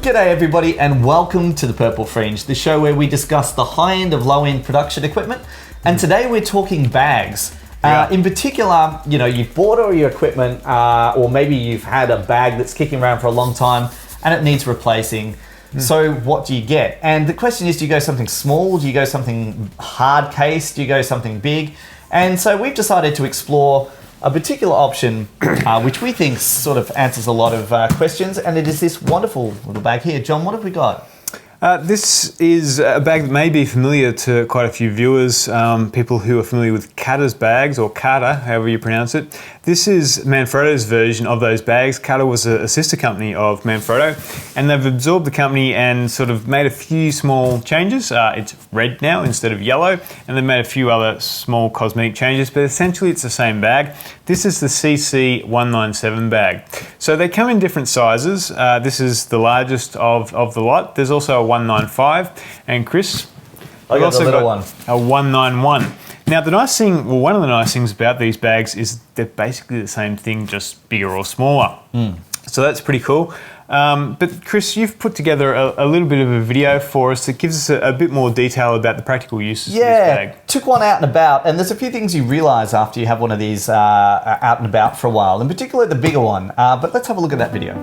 G'day everybody and welcome to the Purple Fringe, the show where we discuss the high-end of low-end production equipment. And today we're talking bags. In particular, you know, you've bought all your equipment or maybe you've had a bag that's kicking around for a long time and it needs replacing. So what do you get? And the question is, do you go something small? Do you go something hard case? Do you go something big? And so we've decided to explore a particular option which we think sort of answers a lot of questions, and it is this wonderful little bag here. John, what have we got? This is a bag that may be familiar to quite a few viewers, people who are familiar with Kata's bags, or Kata, however you pronounce it. This is Manfrotto's version of those bags. Kata was a sister company of Manfrotto, and they've absorbed the company and sort of made a few small changes. It's red now instead of yellow, and they've made a few other small cosmetic changes, but essentially it's the same bag. This is the CC 197 bag. So they come in different sizes. This is the largest of the lot. There's also a 195, and Chris, I've also got a 191. Now the nice thing, well, one of the nice things about these bags is they're basically the same thing, just bigger or smaller. So that's pretty cool. But Chris, you've put together a little bit of a video for us that gives us a bit more detail about the practical uses of this bag. Yeah, took one out and about, and there's a few things you realise after you have one of these out and about for a while, in particular the bigger one. But let's have a look at that video.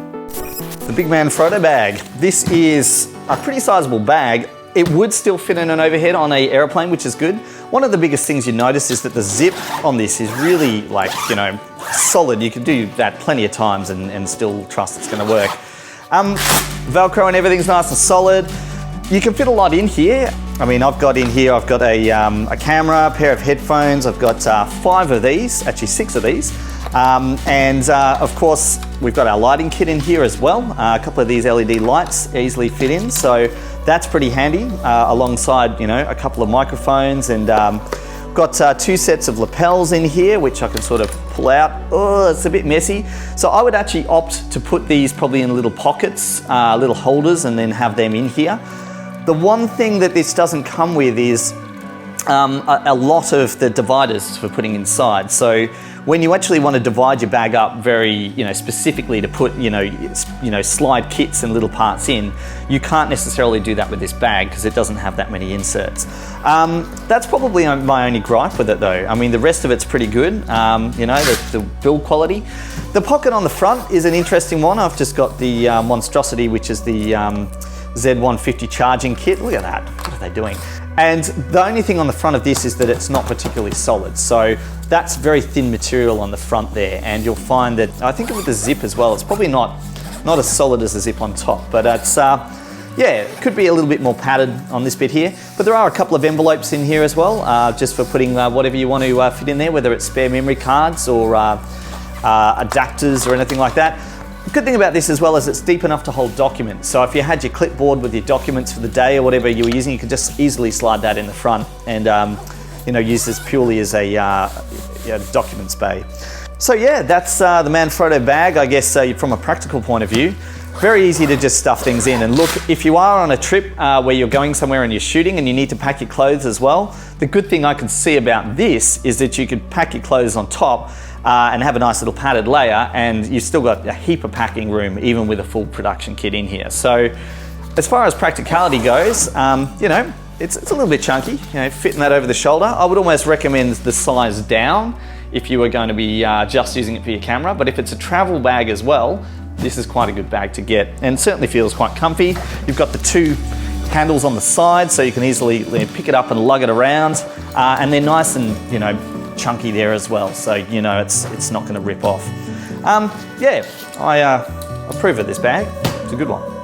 The big Manfrotto bag. This is a pretty sizable bag. It would still fit in an overhead on an aeroplane, which is good. One of the biggest things you notice is that the zip on this is really, like, you know, solid. You can do that plenty of times and still trust it's going to work. Velcro and everything's nice and solid. You can fit a lot in here. I mean, I've got in here, I've got a camera, a pair of headphones, I've got 5 of these, actually 6 of these. Of course, we've got our lighting kit in here as well. A couple of these LED lights easily fit in, so that's pretty handy, alongside, you know, a couple of microphones, and got 2 sets of lapels in here, which I can sort of pull out. Oh, it's a bit messy. So I would actually opt to put these probably in little pockets, little holders, and then have them in here. The one thing that this doesn't come with is a lot of the dividers for putting inside. So when you actually want to divide your bag up very, you know, specifically to put, you know, slide kits and little parts in, you can't necessarily do that with this bag because it doesn't have that many inserts. That's probably my only gripe with it though. I mean, the rest of it's pretty good, you know, the build quality. The pocket on the front is an interesting one. I've just got the monstrosity, which is the Z150 charging kit. Look at that, what are they doing? And the only thing on the front of this is that it's not particularly solid. So that's very thin material on the front there. And you'll find that, I think with the zip as well, it's probably not as solid as the zip on top, but it's, yeah, it could be a little bit more padded on this bit here. But there are a couple of envelopes in here as well, just for putting whatever you want to fit in there, whether it's spare memory cards or adapters or anything like that. The good thing about this as well is it's deep enough to hold documents. So if you had your clipboard with your documents for the day or whatever you were using, you could just easily slide that in the front and you know, use this purely as a documents bay. So yeah, that's the Manfrotto bag, I guess, from a practical point of view. Very easy to just stuff things in. And look, if you are on a trip where you're going somewhere and you're shooting and you need to pack your clothes as well, the good thing I can see about this is that you could pack your clothes on top and have a nice little padded layer, and you've still got a heap of packing room even with a full production kit in here. So as far as practicality goes, you know, it's a little bit chunky, you know, fitting that over the shoulder. I would almost recommend the size down if you were going to be just using it for your camera, but if it's a travel bag as well, this is quite a good bag to get, and certainly feels quite comfy. You've got the 2 handles on the side, so you can easily pick it up and lug it around, and they're nice and, you know, chunky there as well, so you know it's not going to rip off. Yeah, I approve of this bag. It's a good one.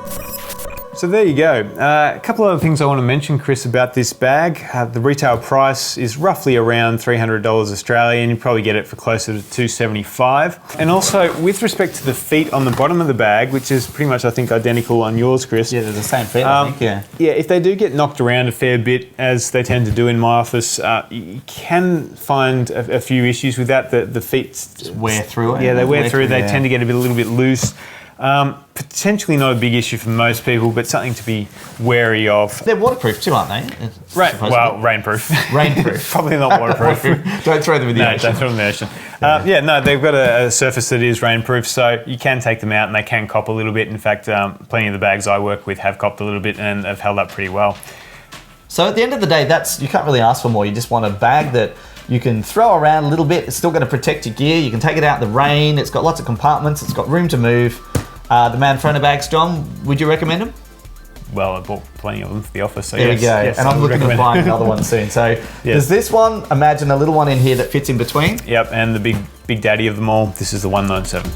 So there you go. A couple of other things I want to mention, Chris, about this bag. The retail price is roughly around $300 Australian. You probably get it for closer to $275. And also, with respect to the feet on the bottom of the bag, which is pretty much, I think, identical on yours, Chris. Yeah, they're the same feet, I think, yeah. Yeah, if they do get knocked around a fair bit, as they tend to do in my office, you can find a few issues with that. The feet just wear through it. Yeah, they wear through. They tend to get a little bit loose. Potentially not a big issue for most people, but something to be wary of. They're waterproof too, aren't they? Rainproof. Rainproof. Probably not waterproof. Don't throw them in the No, ocean. don't throw them in the ocean. No, they've got a surface that is rainproof, so you can take them out and they can cop a little bit. In fact, plenty of the bags I work with have copped a little bit and have held up pretty well. So at the end of the day, you can't really ask for more. You just want a bag that you can throw around a little bit. It's still going to protect your gear. You can take it out in the rain. It's got lots of compartments. It's got room to move. The Manfrotto bags, John, would you recommend them? Well, I bought plenty of them for the office, so there we go. Yes, and I'm looking at buying another one soon. So Does this one, imagine a little one in here that fits in between? Yep, and the big daddy of them all, this is the 197.